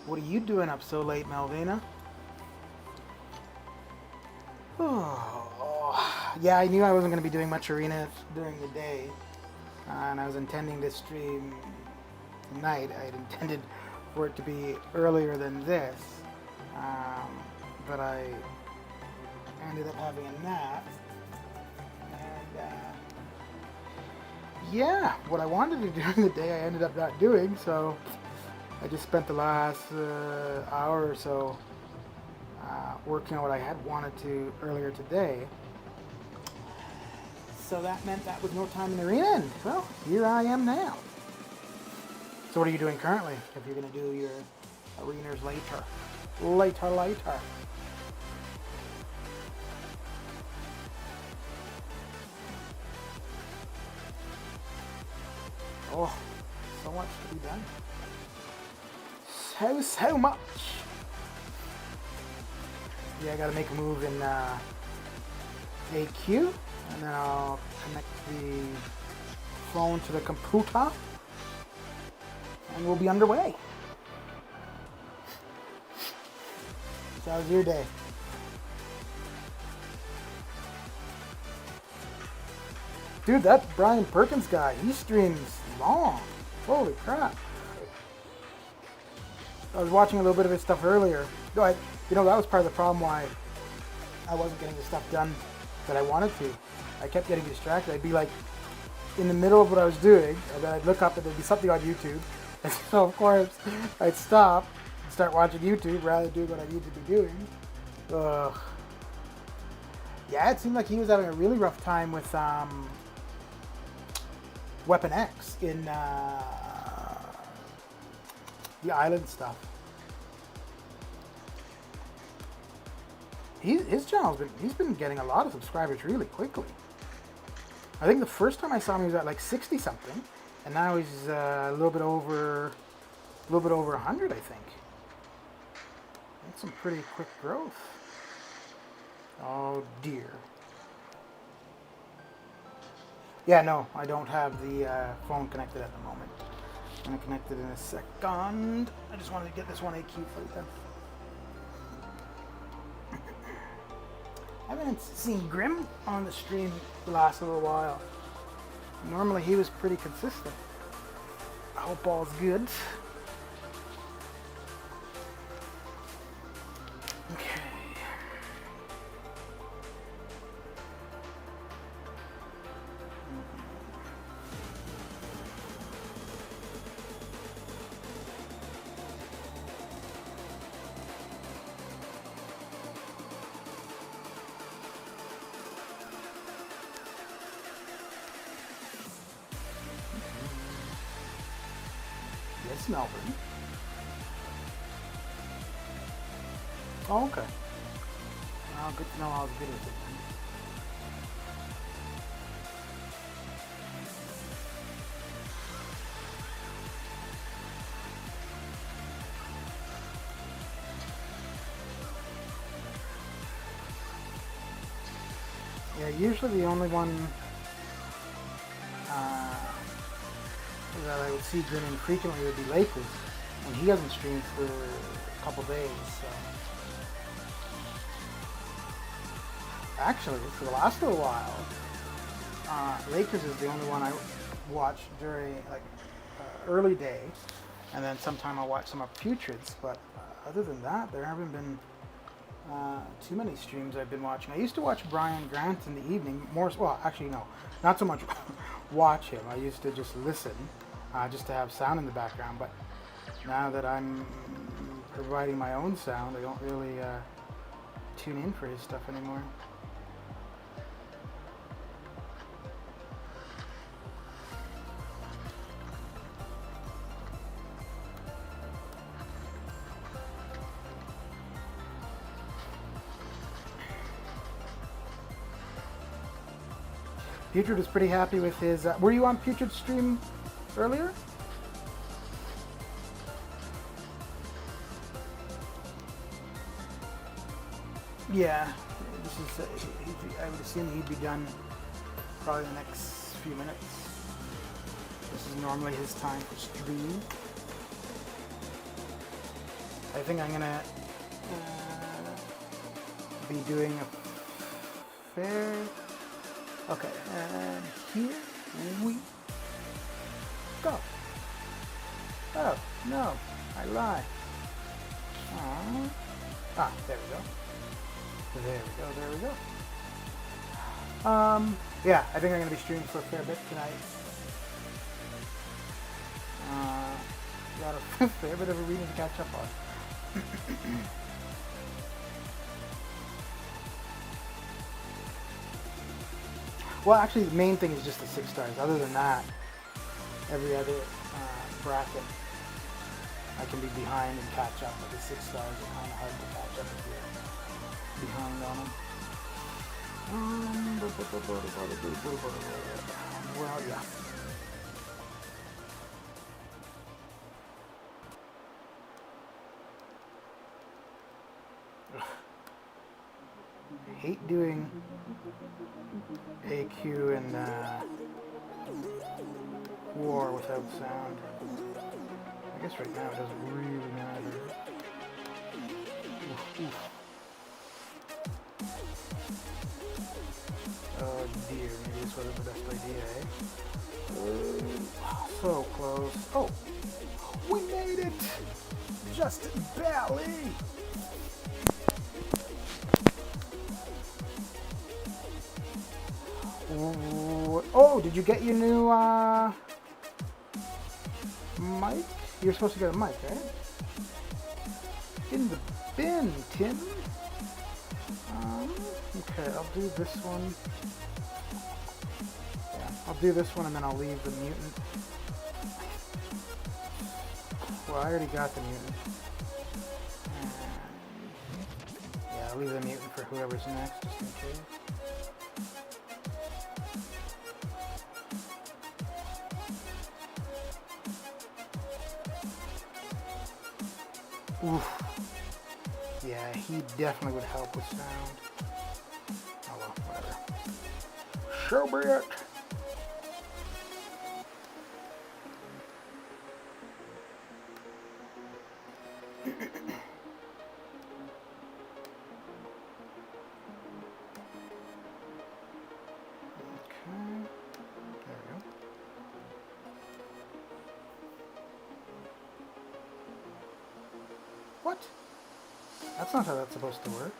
What are you doing up so late, Malvina? Oh, yeah, I knew I wasn't going to be doing much arena during the day, and I was intending to stream tonight. I had intended for it to be earlier than this, but I ended up having a nap, and yeah, what I wanted to do during the day I ended up not doing, so I just spent the last hour or so working on what I had wanted to earlier today. So that meant that was no time in the arena, and well, here I am now. So what are you doing currently, if you're going to do your arenas later? Later. Oh, so much to be done. So much. Yeah, I gotta make a move in AQ, and then I'll connect the phone to the computer, and we'll be underway. So how was your day? Dude, that Brian Perkins guy, he streams long. Holy crap. I was watching a little bit of his stuff earlier. No, that was part of the problem why I wasn't getting the stuff done that I wanted to. I kept getting distracted. I'd be like in the middle of what I was doing, and then I'd look up and there'd be something on YouTube. And so of course I'd stop and start watching YouTube rather than doing what I need to be doing. Ugh. Yeah, it seemed like he was having a really rough time with Weapon X in the island stuff. His channel's he's been getting a lot of subscribers really quickly. I think the first time I saw him he was at like 60 something, and now he's a little bit over 100, I think. That's some pretty quick growth. Oh dear. Yeah, no, I don't have the phone connected at the moment. I'm gonna connect it in a second. I just wanted to get this one AQ fight done. I haven't seen Grim on the stream the last little while. Normally he was pretty consistent. I hope all's good. Okay. Yes, Melbourne. Oh, okay. Well, good to know how good is it then. Yeah, usually the only one that I would see grinning frequently would be Lakers, and he hasn't streamed for a couple days, so. Actually, for the last little while, Lakers is the only one I watch during early day, and then sometime I'll watch some of Putreds, but other than that, there haven't been too many streams I've been watching. I used to watch Brian Grant in the evening, well, actually no, not so much watch him. I used to just listen, just to have sound in the background, but now that I'm providing my own sound, I don't really tune in for his stuff anymore. Putrid was pretty happy with his... were you on Putrid's stream earlier? Yeah, this is. I would assume he'd be done probably in the next few minutes. This is normally his time for stream. I think I'm gonna be doing a fair. Okay, and here we go. Oh no, I lied. There we go. There we go. There we go. Yeah, I think I'm gonna be streaming for a fair bit tonight. Got a fair bit of arena to catch up on. Well, actually, the main thing is just the 6 stars. Other than that, every other bracket, I can be behind and catch up. But the 6 stars are kind of hard to catch up if you're behind on them. Well, yeah. I hate doing AQ and war without sound. I guess right now it doesn't really matter. Oof. Oh dear, maybe this wasn't the best idea, eh? So close. Oh, we made it! Just barely! Oh, did you get your new mic? You're supposed to get a mic, right? In the bin, Tim. Okay, I'll do this one. Yeah, I'll do this one and then I'll leave the mutant. Well, I already got the mutant. Yeah, I'll leave the mutant for whoever's next, just in case. Oof. Yeah, he definitely would help with sound. Oh well, whatever. So be it. What? That's not how that's supposed to work.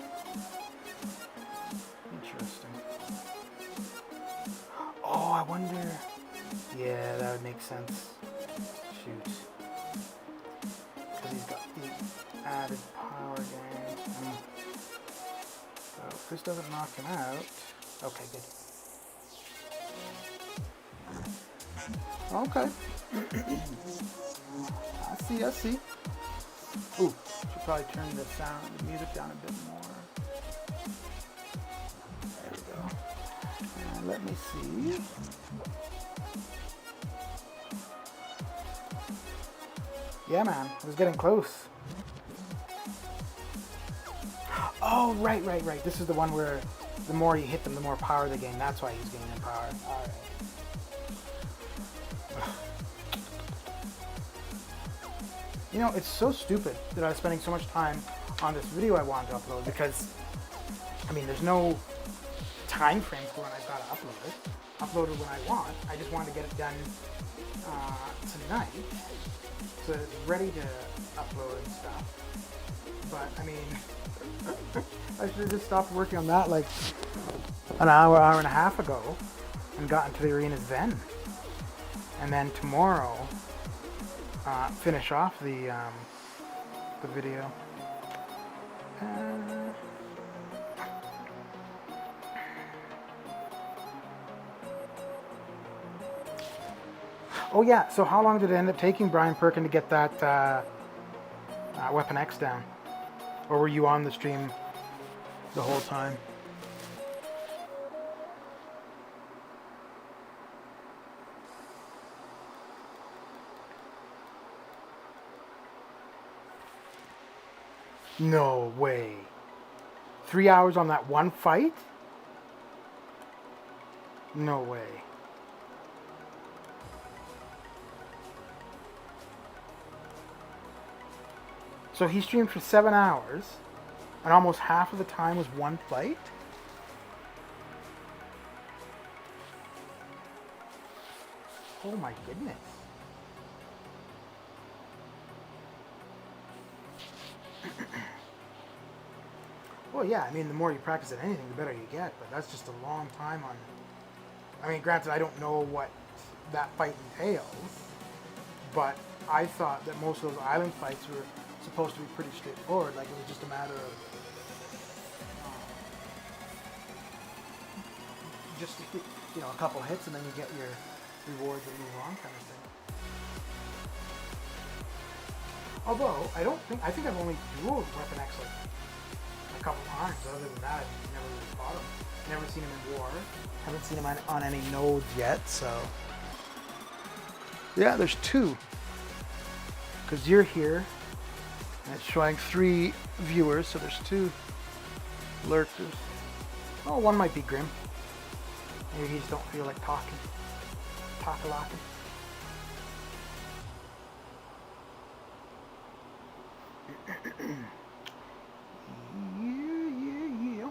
Interesting. Oh, I wonder. Yeah, that would make sense. Shoot. Because he's got the added power gain. So if this doesn't knock him out. Okay, good. Okay. I see. Ooh, should probably turn the music down a bit more. There we go. And let me see. Yeah, man, it was getting close. Oh, right. This is the one where the more you hit them, the more power they gain. That's why he's gaining power. All right. You know, it's so stupid that I was spending so much time on this video I wanted to upload because, I mean, there's no time frame for when I've got to upload it. Upload it when I want. I just wanted to get it done tonight so that it's ready to upload and stuff. But, I mean, I should have just stopped working on that like an hour and a half ago and gotten to the arenas then. And then tomorrow, finish off the video. Oh yeah, so how long did it end up taking Brian Perkin to get that Weapon X down? Or were you on the stream the whole time? No way. 3 hours on that one fight? No way. So he streamed for 7 hours, and almost half of the time was one fight. Oh my goodness. Well, yeah, I mean, the more you practice at anything, the better you get, but that's just a long time on... I mean, granted, I don't know what that fight entails, but I thought that most of those island fights were supposed to be pretty straightforward, like it was just a matter of just, you know, a couple hits and then you get your rewards and move on kind of thing. Although, I think I've only dueled Weapon X like a couple times. Other than that, I've never really fought him. Never seen him in war. Haven't seen him on any nodes yet, so... Yeah, there's 2. Because you're here, and it's showing 3 viewers, so there's 2 lurkers. Oh, one might be Grim. Maybe he just don't feel like talking. Talk-a-locking. Yeah.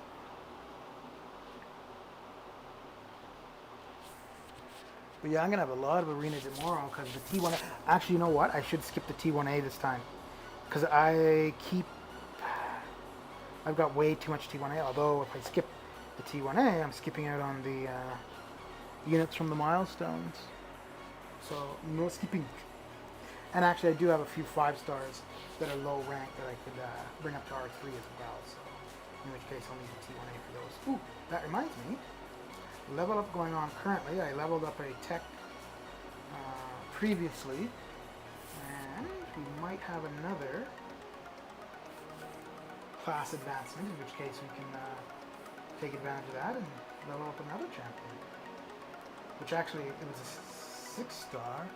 But yeah, I'm gonna have a lot of arena tomorrow because the T1A. Actually, you know what? I should skip the T1A this time because I've got way too much T1A. Although if I skip the T1A, I'm skipping out on the units from the milestones. So no skipping. And actually, I do have a few 5 stars that are low rank that I could bring up to R3 as well. So in which case, I'll need the T1A for those. Ooh, that reminds me. Level up going on currently. I leveled up a tech previously, and we might have another class advancement, in which case we can take advantage of that and level up another champion. Which actually, it was a 6-star.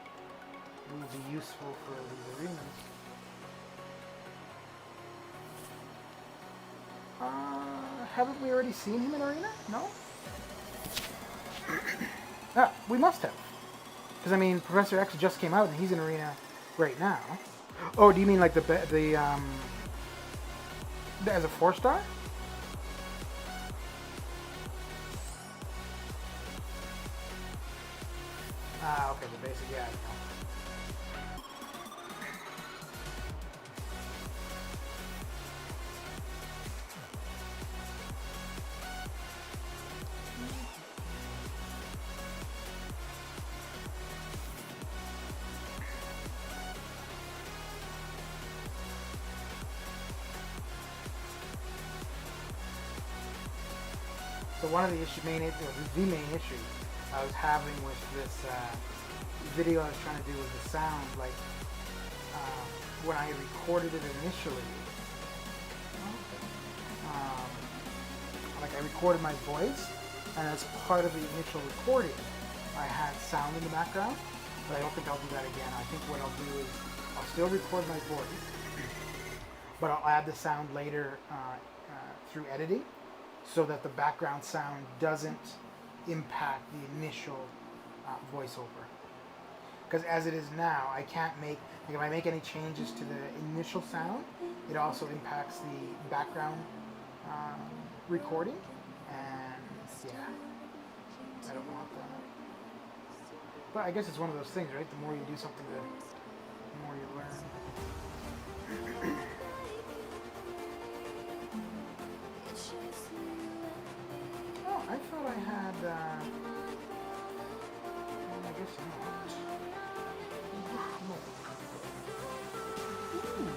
Will be useful for these arenas. Haven't we already seen him in arena? No? Ah, we must have. Because I mean, Professor X just came out and he's in arena right now. Oh, do you mean like the as a 4-star? Ah, okay, the basic, yeah. So one of the main issue I was having with this video I was trying to do with the sound, like when I recorded it initially, like I recorded my voice, and as part of the initial recording, I had sound in the background, but I don't think I'll do that again. I think what I'll do is I'll still record my voice, but I'll add the sound later through editing, so that the background sound doesn't impact the initial voiceover. Because as it is now, I can't make, like if I make any changes to the initial sound, it also impacts the background recording, and yeah, I don't want that. But I guess it's one of those things, right? The more you do something, the more you learn. I thought I had, well, I guess not. No. Ooh.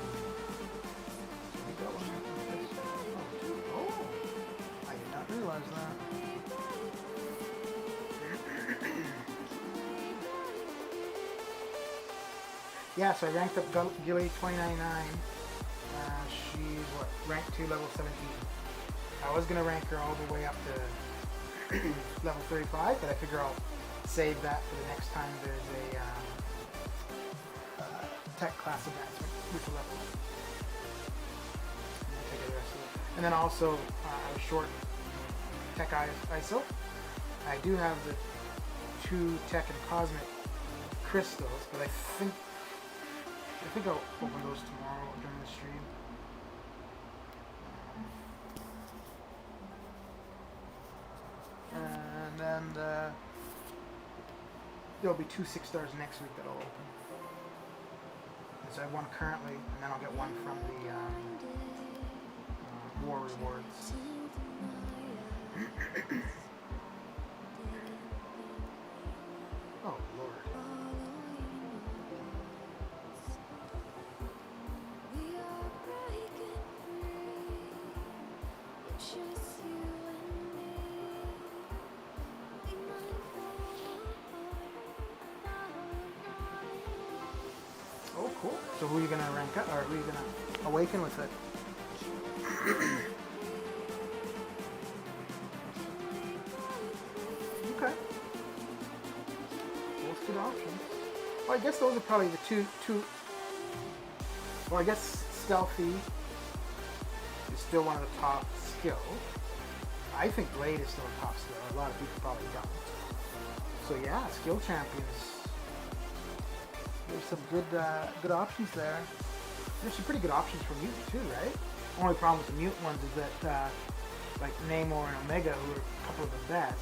I got one after this. Oh, I did not realize that. Yeah, so I ranked up Gilly 2099. She's, what, rank 2, level 17. I was going to rank her all the way up to level 35, but I figure I'll save that for the next time there's a tech class advancement with the level up. And I'll take the rest of it. And then also, I was short tech ISO. I do have the 2 tech and cosmic crystals, but I think I'll open those tomorrow during the stream. there'll be 2 6-stars next week that'll open. So I have one currently, and then I'll get one from the War Rewards. Oh, Lord. Oh, cool. So who are you going to rank up, or who are you going to awaken with it? Okay. Both good options. Well, I guess those are probably the two. Well, I guess Stealthy is still one of the top skills. I think Blade is still a top skill. A lot of people probably don't. So yeah, skill champions. There's some good options there. There's some pretty good options for mutant too, right? Only problem with the mutant ones is that like Namor and Omega, who are a couple of the best,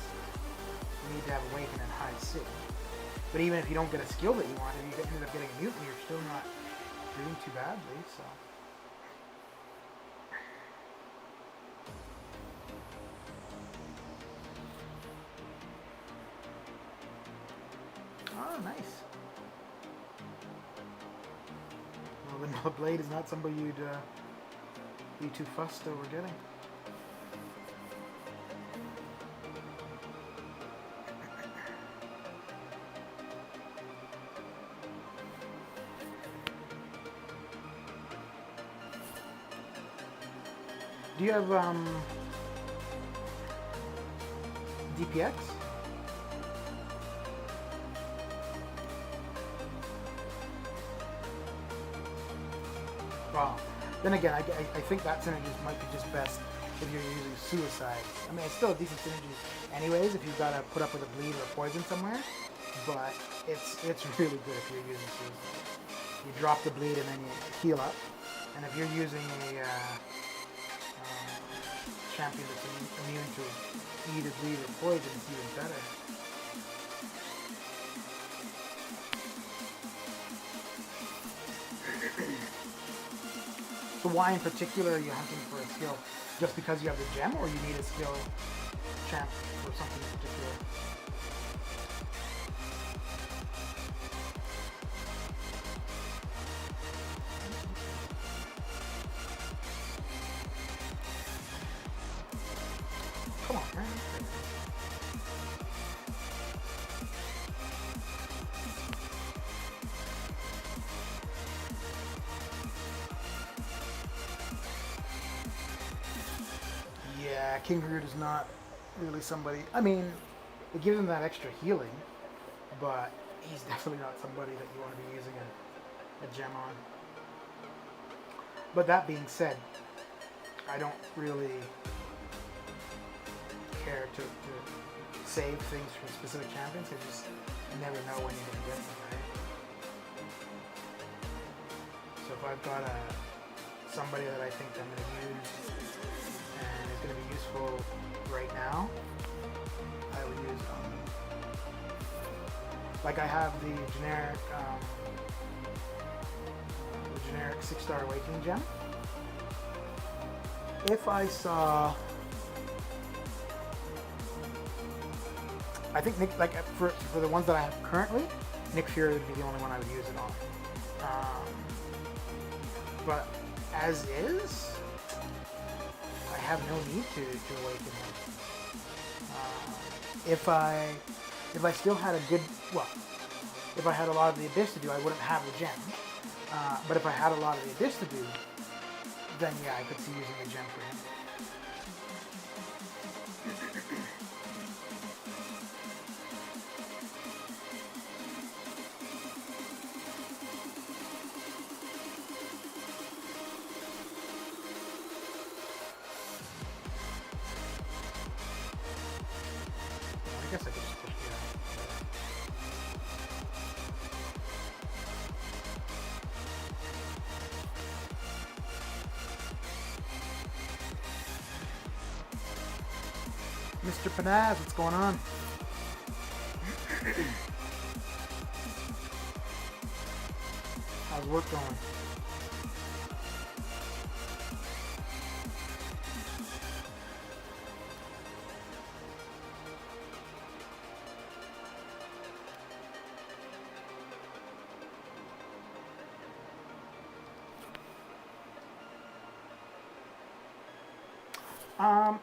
you need to have Awaken and High C. But even if you don't get a skill that you want, and you end up getting a mutant, you're still not doing too badly. So. Oh, nice. Well, the Blade is not somebody you'd be too fussed over getting. Do you have DPX? Well, then again, I think that synergy might be just best if you're using Suicide. I mean, it's still a decent synergy anyways if you've got to put up with a bleed or a poison somewhere, but it's really good if you're using Suicide. You drop the bleed and then you heal up, and if you're using a champion that's immune to either bleed or poison, it's even better. So why in particular are you hunting for a skill? Just because you have the gem, or you need a skill champ for something in particular? Come on, man. Yeah, King Groot is not really somebody. I mean, it gives him that extra healing, but he's definitely not somebody that you want to be using a gem on. But that being said, I don't really care to save things for specific champions. You just never know when you're going to get them, right? So if I've got somebody that I think I'm going to use and it's going to be useful right now, I would use like I have the generic 6-star Awakening gem. If I saw, I think Nick, like for the ones that I have currently, Nick Fury would be the only one I would use it on. But as is, I have no need to awaken him. If I still had a good, well, if I had a lot of the Abyss to do, I wouldn't have the gem. But if I had a lot of the Abyss to do, then yeah, I could see using the gem for him. I guess I could just push it out. Mr. Panaz, what's going on? work going?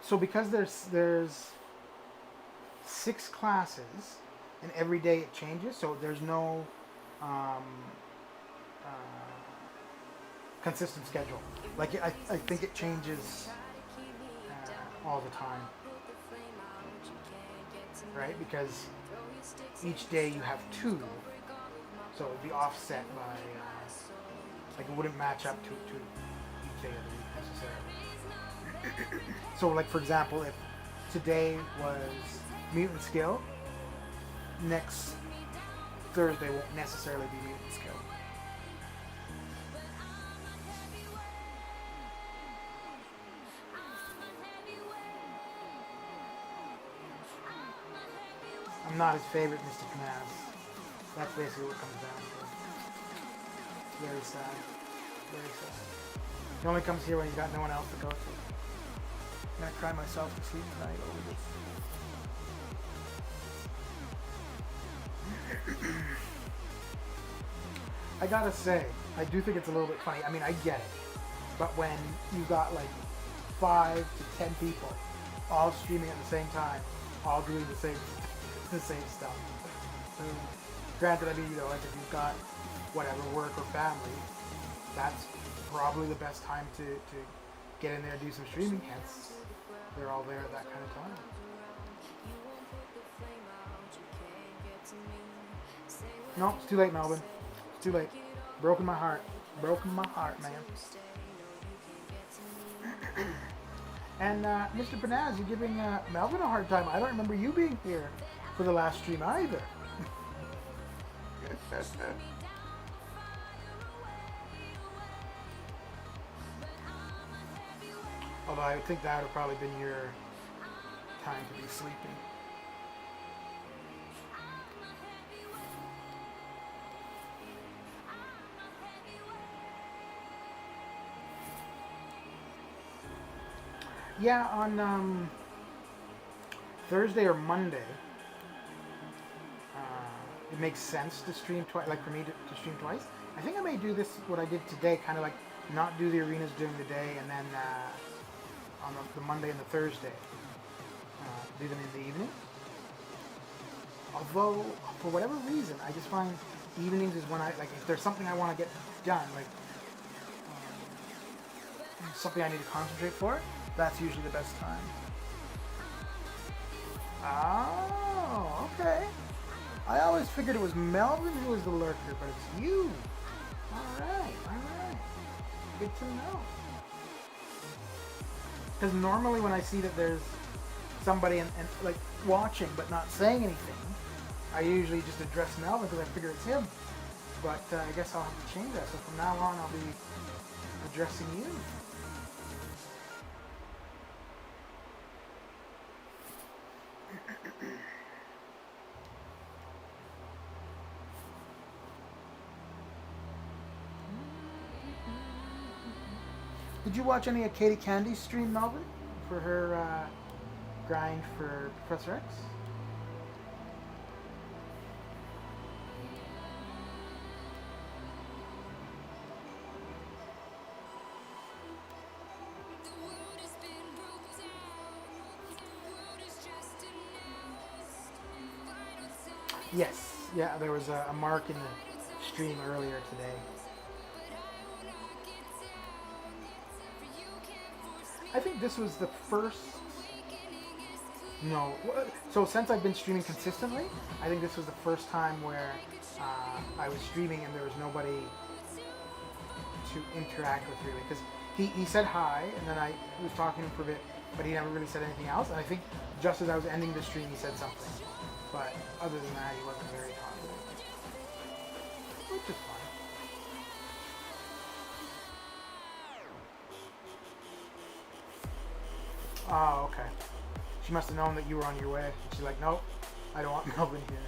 So because there's 6 classes, and every day it changes, so there's no um, uh, consistent schedule. Like I think it changes all the time, right? Because each day you have 2, so it would be offset by like it wouldn't match up to each day of the week necessarily. So like for example, if today was mutant skill, next Thursday won't necessarily be mutant skill. I'm not his favorite, Mr. Knaz. That's basically what it comes down to. Very sad. Very sad. He only comes here when he's got no one else to go to. I'm gonna cry myself to sleep tonight over this. I gotta say, I do think it's a little bit funny. I mean, I get it. But when you got like 5 to 10 people all streaming at the same time, all doing the same stuff. Granted, I mean, you know, like if you've got whatever, work or family, that's probably the best time to get in there and do some streaming, hence they're all there at that kind of time. No, it's too late, Melvin. It's too late. Broken my heart. Broken my heart, man. And Mr. Banaz, you're giving Melvin a hard time. I don't remember you being here for the last stream either. Although I think that would have probably been your time to be sleeping. Yeah, on Thursday or Monday, it makes sense to stream twice. Like for me to stream twice. I think I may do this what I did today, kind of like not do the arenas during the day, and then on the Monday and the Thursday, do them in the evening. Although for whatever reason, I just find evenings is when I like if there's something I want to get done, like something I need to concentrate for. That's usually the best time. Oh, okay. I always figured it was Melvin who was the lurker, but it's you. Alright. Good to know. Because normally when I see that there's somebody and like watching but not saying anything, I usually just address Melvin because I figure it's him. But I guess I'll have to change that. So from now on I'll be addressing you. Did you watch any of Katie Candy's stream, Melvin, for her grind for Professor X? Yes, yeah, there was a mark in the stream earlier today. I think this was the first. No, so since I've been streaming consistently, I think this was the first time where I was streaming and there was nobody to interact with really. Because he said hi, and then I was talking to him for a bit, but he never really said anything else. And I think just as I was ending the stream, he said something. But other than that, he wasn't very talkative, which is fine. Oh, okay. She must have known that you were on your way. She's like, nope, I don't want Melvin here.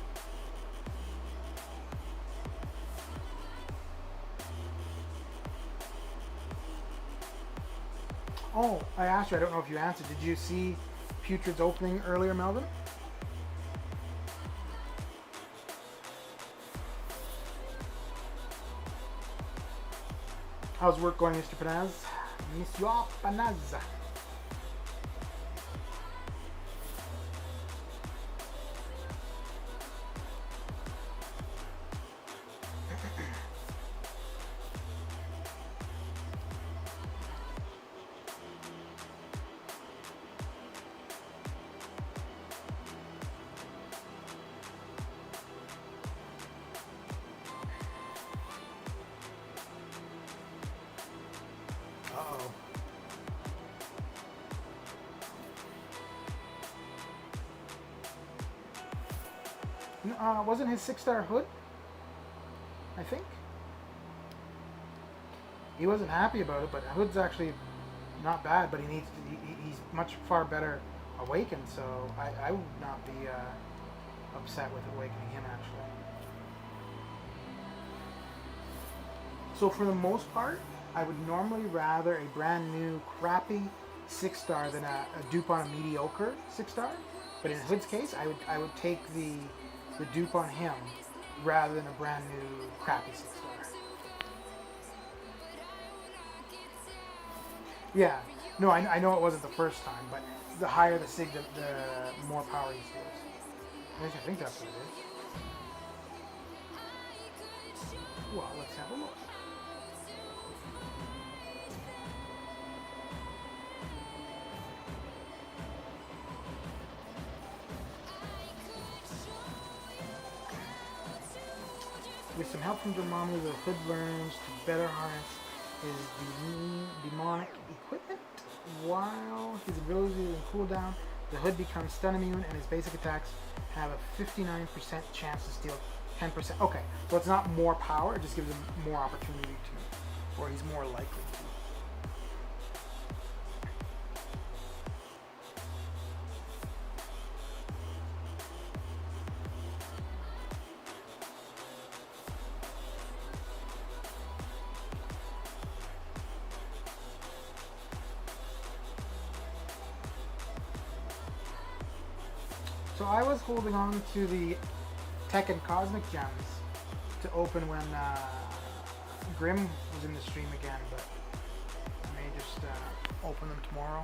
Oh, I asked you. I don't know if you answered. Did you see Putrid's opening earlier, Melvin? How's work going, Mr. Panaz? Monsieur Panaz. Wasn't his 6-star Hood? I think. He wasn't happy about it, but Hood's actually not bad, but he's much far better awakened, so I would not be upset with awakening him, actually. So for the most part, I would normally rather a brand new crappy 6-star than a dupe on a mediocre 6-star. But in Hood's case, I would take the dupe on him rather than a brand new crappy 6-star. Yeah, no, I know it wasn't the first time, but the higher the sig, the more power he steals. At least I think that's what it is. Well, let's have a look. With some help from Dormammu, the Hood learns to better harness his demonic equipment. While his abilities are in cooldown, the Hood becomes stun immune and his basic attacks have a 59% chance to steal 10%. Okay, so it's not more power, it just gives him more opportunity to, or he's more likely to. So I was holding on to the Tech and Cosmic Gems to open when Grim was in the stream again, but I may just open them tomorrow.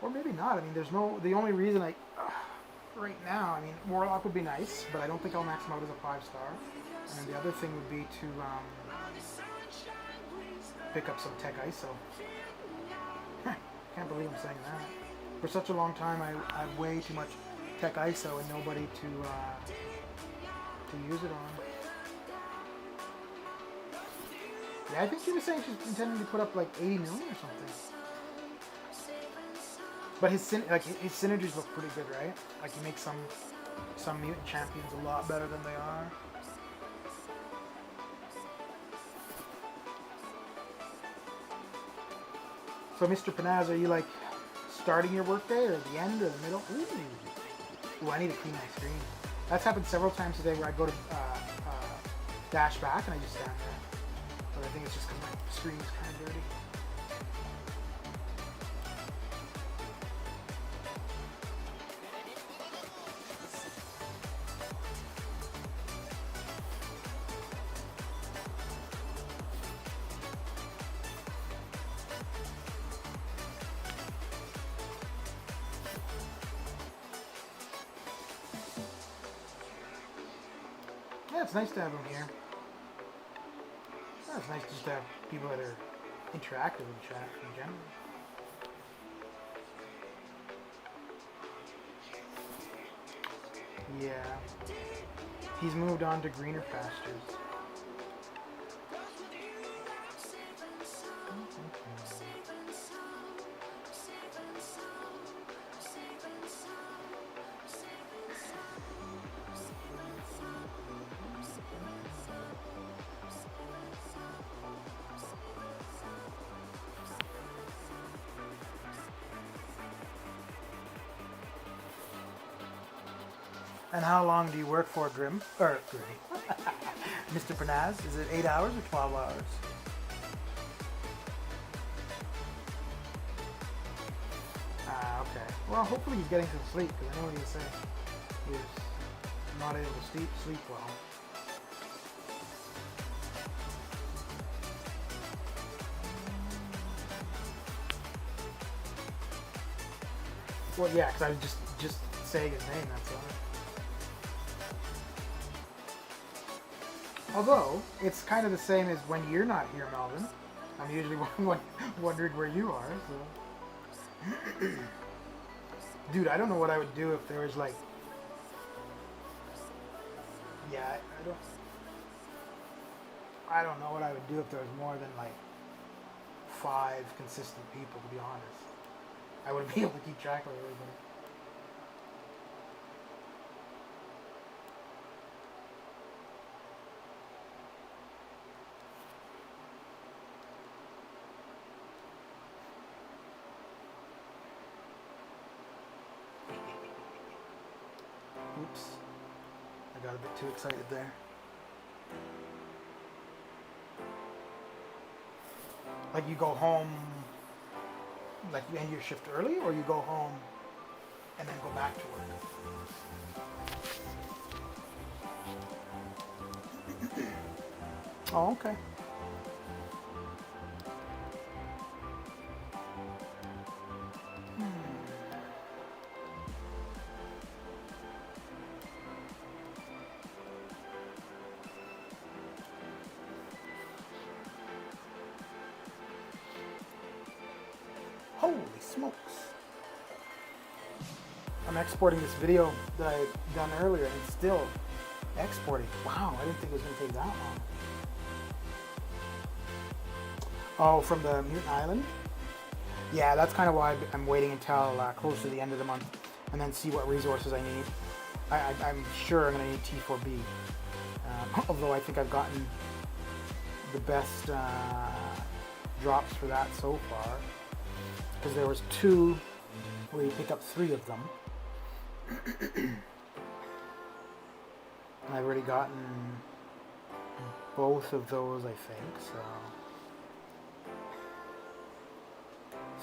Or maybe not. I mean, the only reason right now, I mean, Warlock would be nice, but I don't think I'll max him out as a 5-star. And the other thing would be to pick up some Tech ISO. Can't believe I'm saying that. For such a long time, I had way too much Tech ISO and nobody to use it on. Yeah, I think she was saying she's intending to put up like 80 million or something. But his synergies look pretty good, right? Like he makes some mutant champions a lot better than they are. So, Mr. Panaz, are you like starting your workday or the end or the middle? Ooh, I need to clean my screen. That's happened several times today where I go to dash back and I just stand there. But I think it's just because my screen is kind of dirty. Yeah, it's nice to have them here. Yeah, it's nice just to have people that are interactive in chat in general. Yeah. He's moved on to greener pastures. And how long do you work for, Grim? Or Grim? Mr. Panaz? Is it 8 hours or 12 hours? Ah, okay. Well, hopefully he's getting some sleep, because I know what he was saying. He was not able to sleep well. Well, yeah, because I was just saying his name, that's all. Although, it's kind of the same as when you're not here, Melvin. I'm usually wondering where you are, so... Dude, I don't know what I would do if there was, like... Yeah, I don't know what I would do if there was more than, like, 5 consistent people, to be honest. I wouldn't be able to keep track of everybody. Oops. I got a bit too excited there. Like you go home, like you end your shift early, or you go home and then go back to work? Oh, okay. Holy smokes. I'm exporting this video that I done earlier and it's still exporting. Wow, I didn't think it was going to take that long. Oh, from the Mutant Island? Yeah, that's kind of why I'm waiting until close to the end of the month and then see what resources I need. I'm sure I'm going to need T4B. Although I think I've gotten the best drops for that so far. Because there was 2 where you pick up 3 of them. And I've already gotten both of those, I think, so...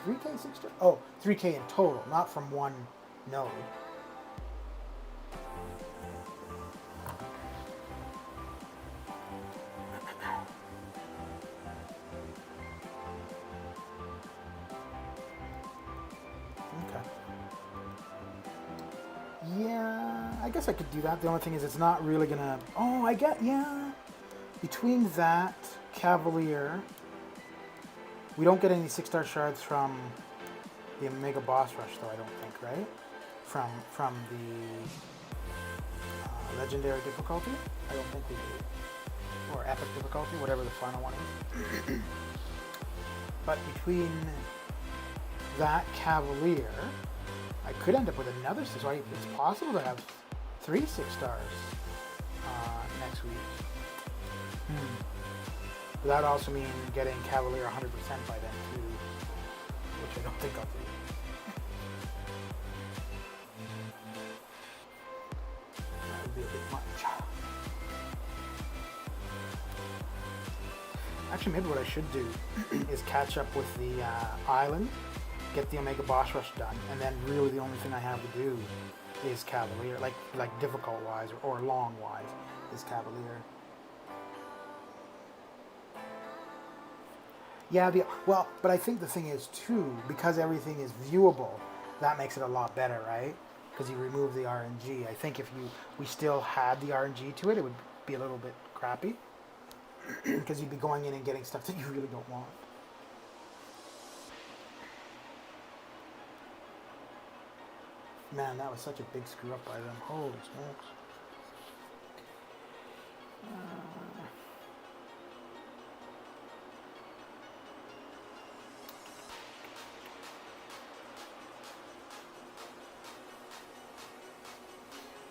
3K 6 star? Oh, 3K in total, not from one node. Yeah, I guess I could do that. The only thing is it's not really gonna... Oh, yeah. Between that, Cavalier, we don't get any 6-star shards from the Omega Boss Rush, though, I don't think, right? From the Legendary difficulty? I don't think we do. Or Epic difficulty, whatever the final one is. But between that Cavalier... I could end up with another 6, so it's possible to have 3 6-stars next week. But that would also mean getting Cavalier 100% by then too, which I don't think I'll do. That would be a bit much. Actually, maybe what I should do is catch up with the island, get the Omega Boss Rush done, and then really the only thing I have to do is Cavalier, like difficult wise or long wise, is Cavalier. Yeah, but I think the thing is too, because everything is viewable, that makes it a lot better, right? Because you remove the RNG. I think if we still had the RNG to it, it would be a little bit crappy, because you'd be going in and getting stuff that you really don't want. Man, that was such a big screw up by them. Holy smokes.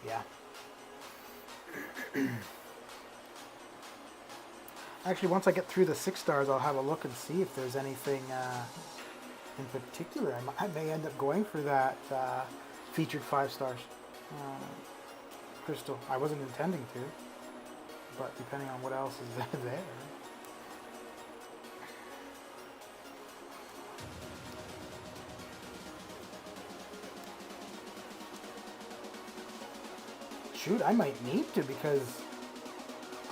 Yeah. Actually, once I get through the 6 stars, I'll have a look and see if there's anything in particular. I may end up going for that featured 5 stars crystal. I wasn't intending to, but depending on what else is there. shoot, I might need to, because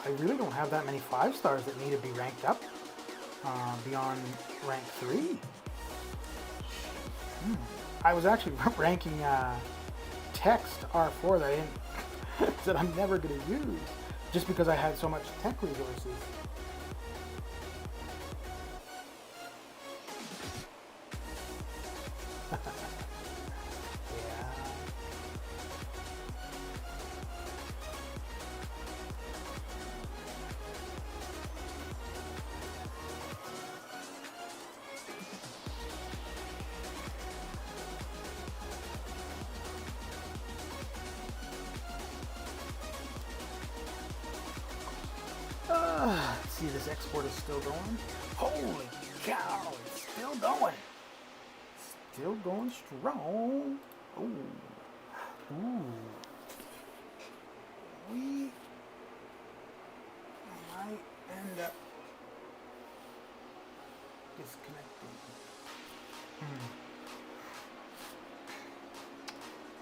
I really don't have that many 5 stars that need to be ranked up beyond rank 3. I was actually ranking text R4 that I didn't, that I'm never going to use, just because I had so much tech resources. Let's see, this export is still going. Holy cow, it's still going. Still going strong. Ooh. Ooh. We might end up disconnecting.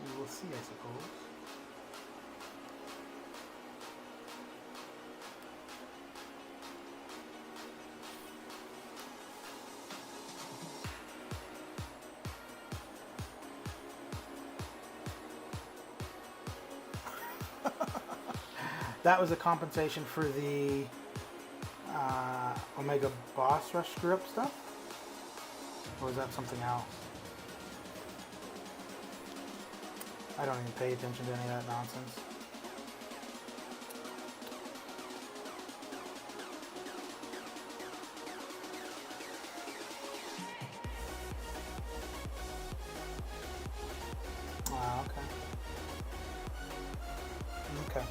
We will see, I suppose. That was a compensation for the Omega Boss Rush screw up stuff? Or was that something else? I don't even pay attention to any of that nonsense. Okay.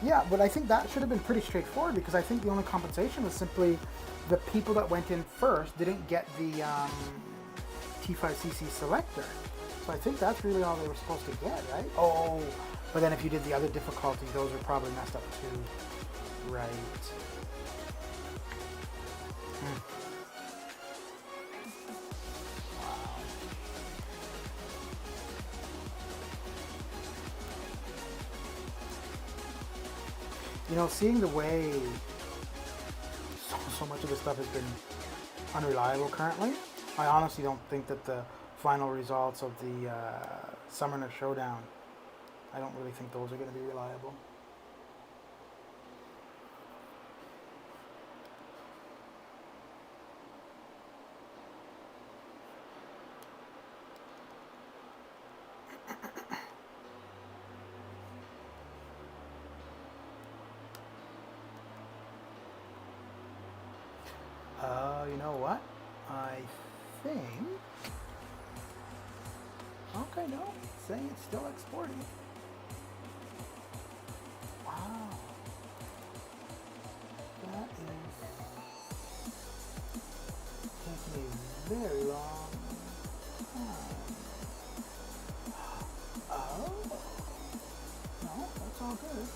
Yeah, but I think that should have been pretty straightforward, because I think the only compensation was simply the people that went in first didn't get the T5CC selector. So I think that's really all they were supposed to get, right? Oh, but then if you did the other difficulties, those are probably messed up too. Right. You know, seeing the way so much of this stuff has been unreliable currently, I honestly don't think that the final results of the Summoner Showdown, I don't really think those are going to be reliable. You know what? I think... Okay, no. It's saying it's still exporting. Wow. That is taking a very long time. Oh. No, that's all good.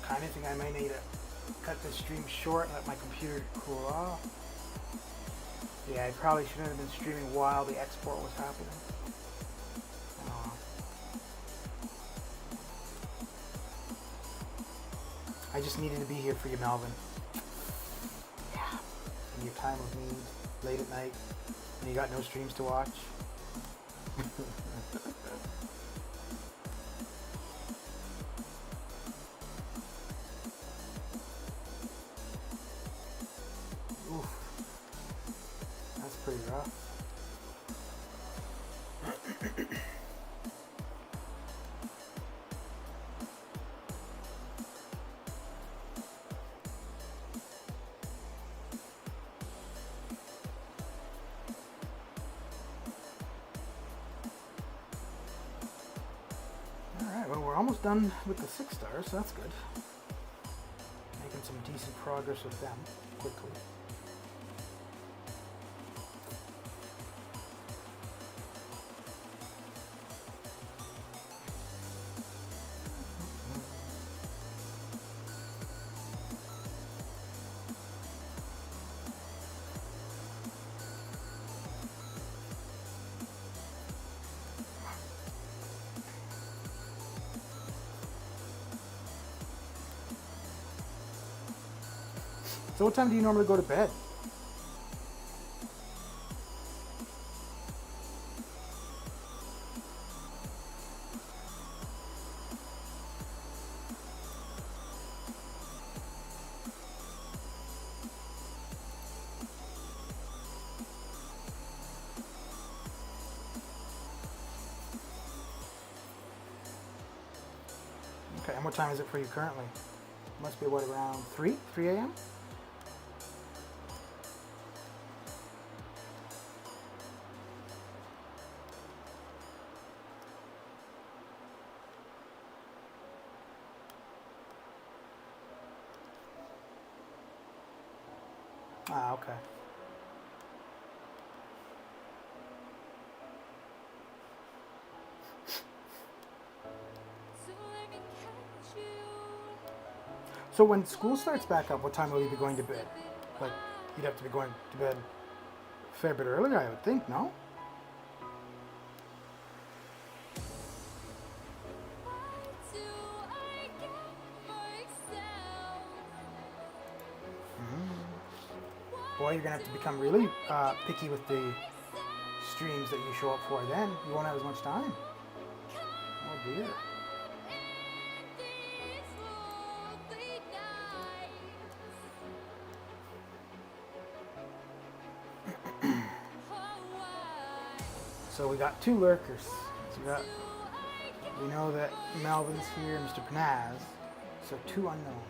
I think I may need to cut this stream short and let my computer cool off. Yeah, I probably shouldn't have been streaming while the export was happening. I just needed to be here for you, Melvin. Yeah. In your time of need, late at night, and you got no streams to watch. Pretty rough. Alright, well, we're almost done with the 6 stars, so that's good. Making some decent progress with them quickly. So what time do you normally go to bed? Okay, and what time is it for you currently? Must be what, around 3 a.m.? Ah, okay. So when school starts back up, what time will you be going to bed? Like, you'd have to be going to bed a fair bit earlier, I would think, no? Boy, you're gonna have to become really picky with the streams that you show up for then. You won't have as much time. Oh dear. So we got two lurkers. So we know that Melvin's here, Mr. Panaz. So two unknowns.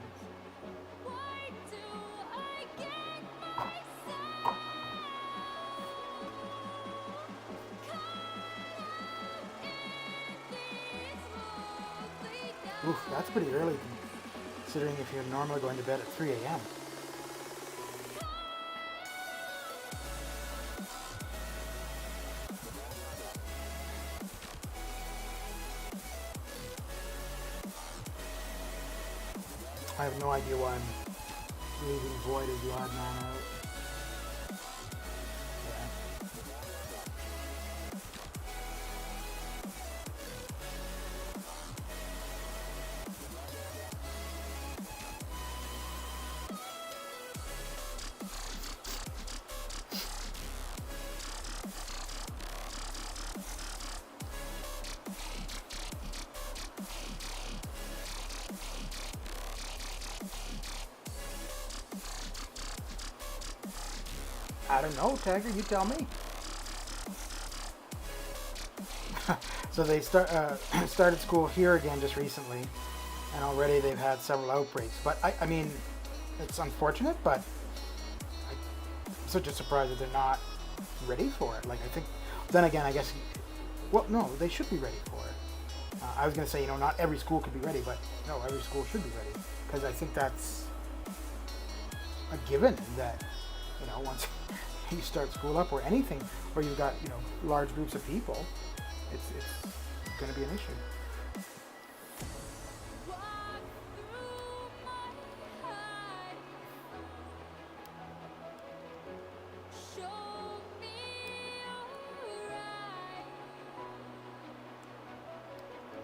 Oof, that's pretty early considering if you're normally going to bed at 3 a.m. I have no idea why I'm leaving Void as the odd man out. I don't know, Tagger, you tell me. So they started school here again just recently, and already they've had several outbreaks. But I mean, it's unfortunate, but I'm such a surprise that they're not ready for it. Like, I think, then again, I guess, well, no, they should be ready for it. I was going to say, not every school could be ready, but no, every school should be ready. Because I think that's a given that, once you start school up or anything, or you've got, large groups of people, it's going to be an issue.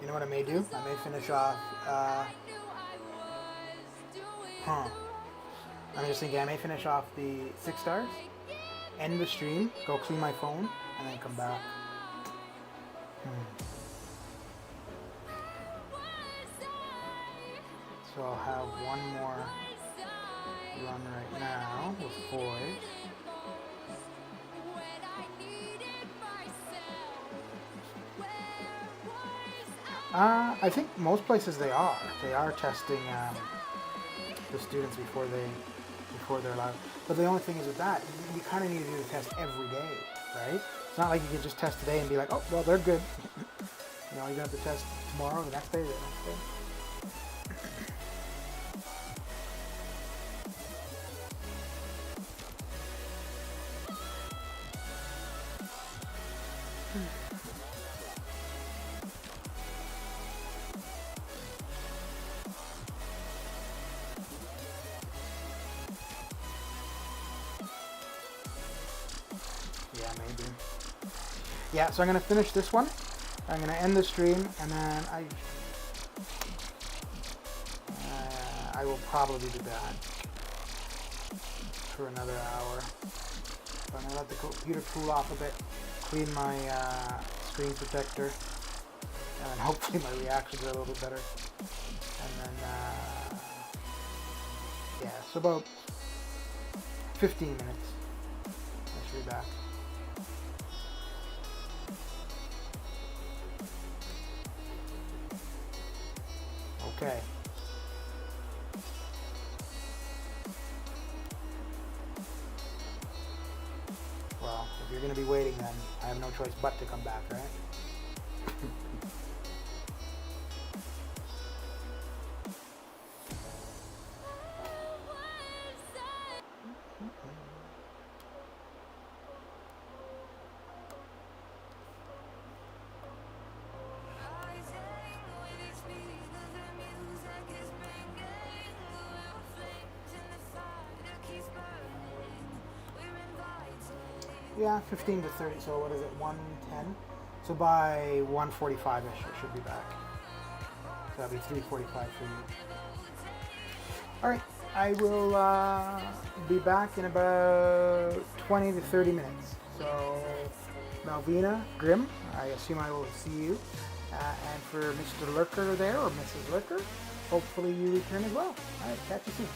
You know what I may do? I may finish off, I'm just thinking I may finish off the 6 stars, end the stream, go clean my phone, and then come back. So I'll have one more run right now with Void. I think most places they are testing the students before they're allowed. But the only thing is with that, you kind of need to do the test every day, right? It's not like you can just test today and be like, oh, well, they're good. You're going to have to test tomorrow, the next day, the next day. Yeah, so I'm going to finish this one. I'm going to end the stream, and then I will probably be back. for another hour. So I'm going to let the computer cool off a bit, clean my screen protector, and then hopefully my reactions are a little better. And then, yeah, so about 15 minutes. I should be back. Okay. Well, if you're going to be waiting, then I have no choice but to come back, right? Yeah, 15 to 30, so what is it, 110? So by 1:45-ish, I should be back. So that'll be 3:45 for you. Alright, I will be back in about 20 to 30 minutes. So, Malvina, Grim, I assume I will see you. And for Mr. Lurker there, or Mrs. Lurker, hopefully you return as well. Alright, catch you soon.